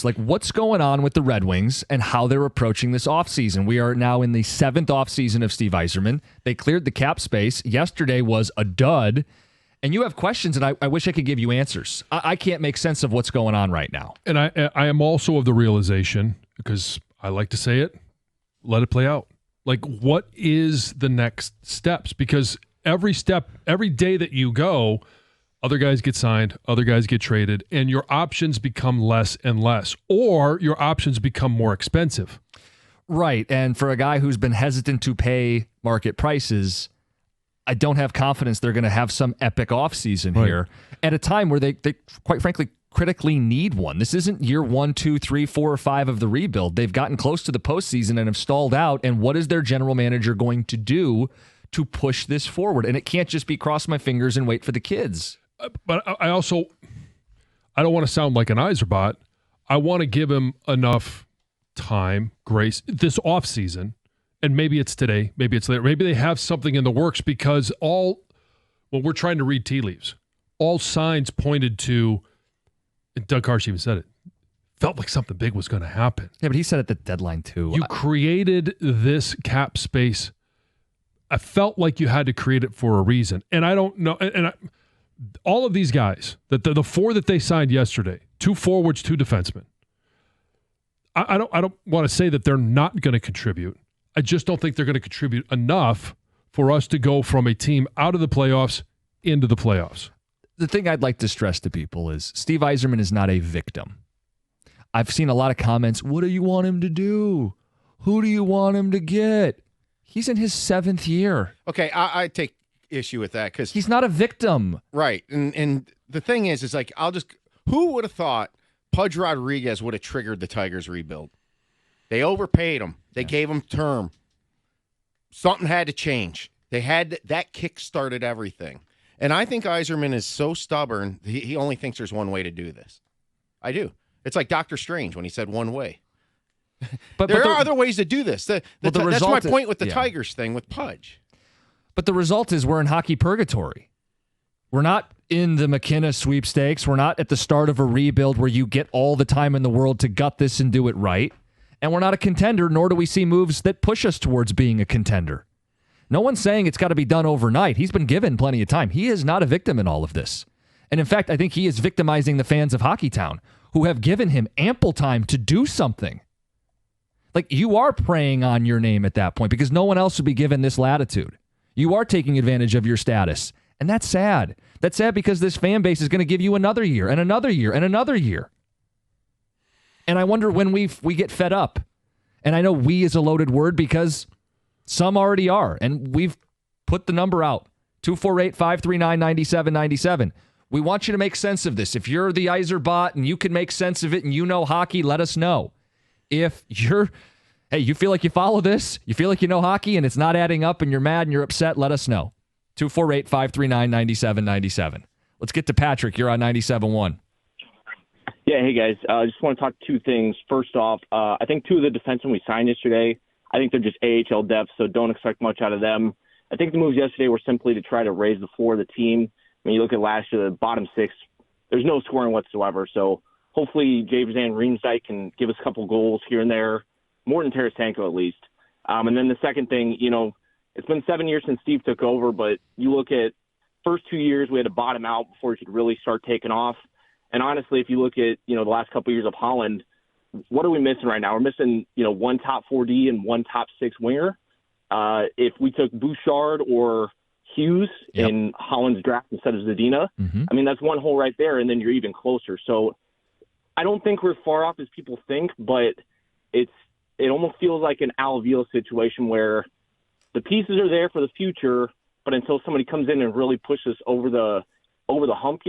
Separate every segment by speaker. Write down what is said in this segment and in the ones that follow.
Speaker 1: this. Like, what's going on with the Red Wings and how they're approaching this offseason? We are now in the 7th offseason of Steve Yzerman. They cleared the cap space. Yesterday was a dud. And you have questions, and I wish I could give you answers. I can't make sense of what's going on right now.
Speaker 2: And I am also of the realization, because I like to say it, let it play out. Like, what is the next steps? Because every day that you go, other guys get signed, other guys get traded, and your options become less and less, or your options become more expensive.
Speaker 1: Right, and for a guy who's been hesitant to pay market prices, I don't have confidence they're going to have some epic offseason here at a time where they quite frankly critically need one. This isn't year 1, 2, 3, 4, or 5 of the rebuild. They've gotten close to the postseason and have stalled out. And what is their general manager going to do to push this forward? And it can't just be cross my fingers and wait for the kids.
Speaker 2: But I don't want to sound like an Yzerbot. I want to give him enough time, grace, this offseason. And maybe it's today, maybe it's later. Maybe they have something in the works, because we're trying to read tea leaves. All signs pointed to, and Doug Karsh even said it, felt like something big was going to happen.
Speaker 1: Yeah, but he said at the deadline too.
Speaker 2: You created this cap space. I felt like you had to create it for a reason. And I don't know. All of these guys, the 4 that they signed yesterday, 2 forwards, 2 defensemen. I don't want to say that they're not going to contribute. I just don't think they're going to contribute enough for us to go from a team out of the playoffs into the playoffs.
Speaker 1: The thing I'd like to stress to people is Steve Yzerman is not a victim. I've seen a lot of comments. What do you want him to do? Who do you want him to get? He's in his 7th year.
Speaker 3: Okay, I take issue with that because
Speaker 1: he's not a victim.
Speaker 3: Right. And the thing is like, who would have thought Pudge Rodriguez would have triggered the Tigers rebuild? They overpaid him. They gave him term. Something had to change. That kick-started everything. And I think Yzerman is so stubborn, he only thinks there's one way to do this. I do. It's like Doctor Strange when he said one way. But there are other ways to do this. That's my point with the Tigers thing with Pudge.
Speaker 1: But the result is we're in hockey purgatory. We're not in the McKenna sweepstakes. We're not at the start of a rebuild where you get all the time in the world to gut this and do it right. And we're not a contender, nor do we see moves that push us towards being a contender. No one's saying it's got to be done overnight. He's been given plenty of time. He is not a victim in all of this. And in fact, I think he is victimizing the fans of Hockeytown, who have given him ample time to do something. Like, you are preying on your name at that point because no one else would be given this latitude. You are taking advantage of your status. And that's sad. That's sad because this fan base is going to give you another year and another year and another year. And I wonder when we get fed up. And I know "we" is a loaded word because some already are. And we've put the number out. 248-539-9797. We want you to make sense of this. If you're the Yzerbot and you can make sense of it and you know hockey, let us know. If you feel like you follow this, you feel like you know hockey and it's not adding up and you're mad and you're upset, let us know. 248-539-9797. Let's get to Patrick. You're on 97.1.
Speaker 4: Yeah, hey, guys. I just want to talk 2 things. First off, I think 2 of the defensemen we signed yesterday, I think they're just AHL depth, so don't expect much out of them. I think the moves yesterday were simply to try to raise the floor of the team. When you look at last year, the bottom 6, there's no scoring whatsoever. So hopefully James Van Riemsdyk can give us a couple goals here and there, more than Tarasenko at least. And then the second thing, it's been 7 years since Steve took over, but you look at first 2 years, we had to bottom out before he could really start taking off. And honestly, if you look at, the last couple of years of Holland, what are we missing right now? We're missing, 1 top 4D and 1 top 6 winger. If we took Bouchard or Hughes in Holland's draft instead of Zadina, I mean, that's one hole right there, and then you're even closer. So I don't think we're far off as people think, but it almost feels like an Al Avila situation where the pieces are there for the future, but until somebody comes in and really pushes over the hump,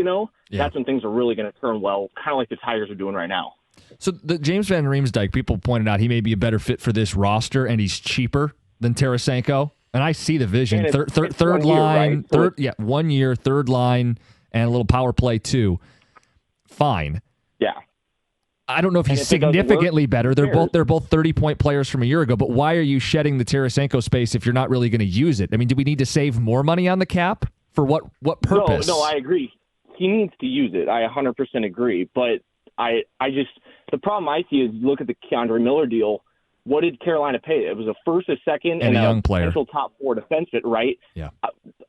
Speaker 4: that's when things are really going to turn well, kind of like the Tigers are doing right now.
Speaker 1: So the James Van Riemsdyk, people pointed out he may be a better fit for this roster, and he's cheaper than Tarasenko. And I see the vision. Third line, right? 1 year, third line, and a little power play too. Fine.
Speaker 4: Yeah.
Speaker 1: I don't know if he's significantly better. They're both 30-point players from a year ago, but why are you shedding the Tarasenko space if you're not really going to use it? I mean, do we need to save more money on the cap? For what purpose?
Speaker 4: No, I agree. He needs to use it. I 100% agree. But The problem I see is look at the Keandre Miller deal. What did Carolina pay? It was a first, a second,
Speaker 1: and a young player,
Speaker 4: potential top 4 defenseman, right?
Speaker 1: Yeah.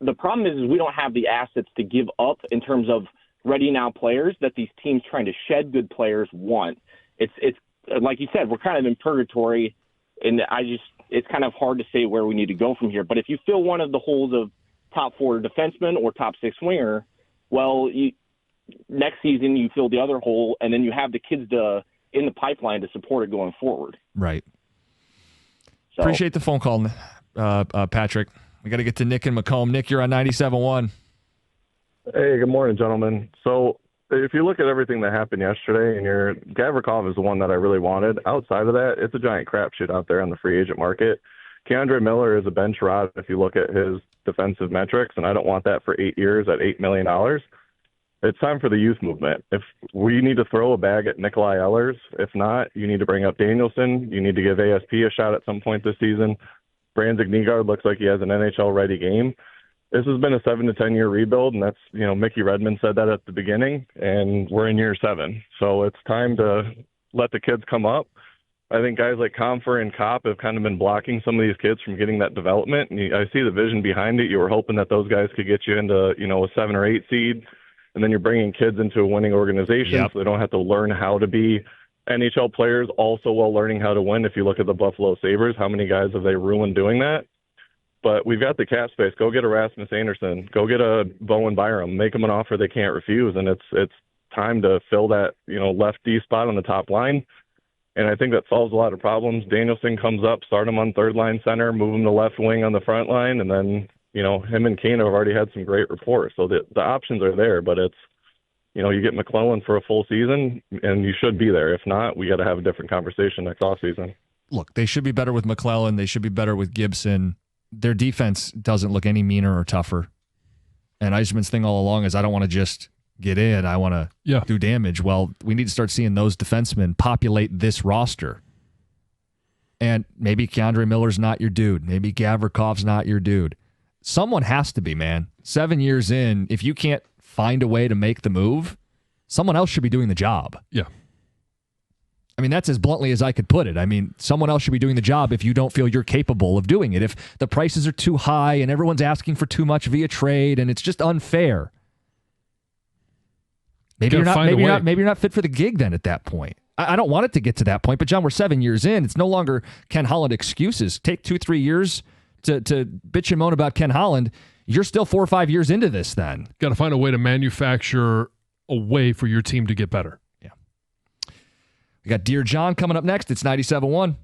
Speaker 4: The problem is we don't have the assets to give up in terms of ready now players that these teams trying to shed good players want. It's like you said, we're kind of in purgatory, and it's kind of hard to say where we need to go from here. But if you fill one of the holes of top 4 defenseman or top 6 winger, well, next season you fill the other hole, and then you have the kids in the pipeline to support it going forward.
Speaker 1: Right.
Speaker 4: So,
Speaker 1: appreciate the phone call, Patrick. We got to get to Nick and Macomb. Nick, you're on 97.1.
Speaker 5: Hey, good morning, gentlemen. So if you look at everything that happened yesterday, and Gavrikov is the one that I really wanted. Outside of that, it's a giant crapshoot out there on the free agent market. Keandre Miller is a bench rod if you look at his defensive metrics, and I don't want that for 8 years at $8 million. It's time for the youth movement. If we need to throw a bag at Nikolai Ehlers, if not, you need to bring up Danielson. You need to give ASP a shot at some point this season. Brandon Nygaard looks like he has an NHL-ready game. This has been a 7 to 10 year rebuild, and that's, Mickey Redmond said that at the beginning, and we're in year 7. So it's time to let the kids come up. I think guys like Comfer and Kopp have kind of been blocking some of these kids from getting that development. And I see the vision behind it. You were hoping that those guys could get you into, a 7 or 8 seed, and then you're bringing kids into a winning organization so they don't have to learn how to be NHL players also while learning how to win. If you look at the Buffalo Sabres, how many guys have they ruined doing that? But we've got the cap space. Go get a Rasmus Anderson. Go get a Bowen Byram. Make them an offer they can't refuse. And it's time to fill that, left D spot on the top line. And I think that solves a lot of problems. Danielson comes up, start him on third line center, move him to left wing on the front line. And then, him and Kane have already had some great rapport. So the options are there, but it's, you get McClellan for a full season and you should be there. If not, we got to have a different conversation next offseason.
Speaker 1: Look, they should be better with McClellan. They should be better with Gibson. Their defense doesn't look any meaner or tougher. And Yzerman's thing all along is I don't want to just get in. I want to do damage. Well, we need to start seeing those defensemen populate this roster. And maybe Keandre Miller's not your dude. Maybe Gavrikov's not your dude. Someone has to be, man. 7 years in, if you can't find a way to make the move, someone else should be doing the job.
Speaker 2: Yeah.
Speaker 1: I mean, that's as bluntly as I could put it. I mean, someone else should be doing the job if you don't feel you're capable of doing it. If the prices are too high and everyone's asking for too much via trade and it's just unfair. Maybe you're not fit for the gig then at that point. I don't want it to get to that point, but John, we're 7 years in. It's no longer Ken Holland excuses. Take 2-3 years to bitch and moan about Ken Holland. You're still 4 or 5 years into this then.
Speaker 2: Got to find a way to manufacture a way for your team to get better.
Speaker 1: Yeah. We got Dear John coming up next. It's 97.1.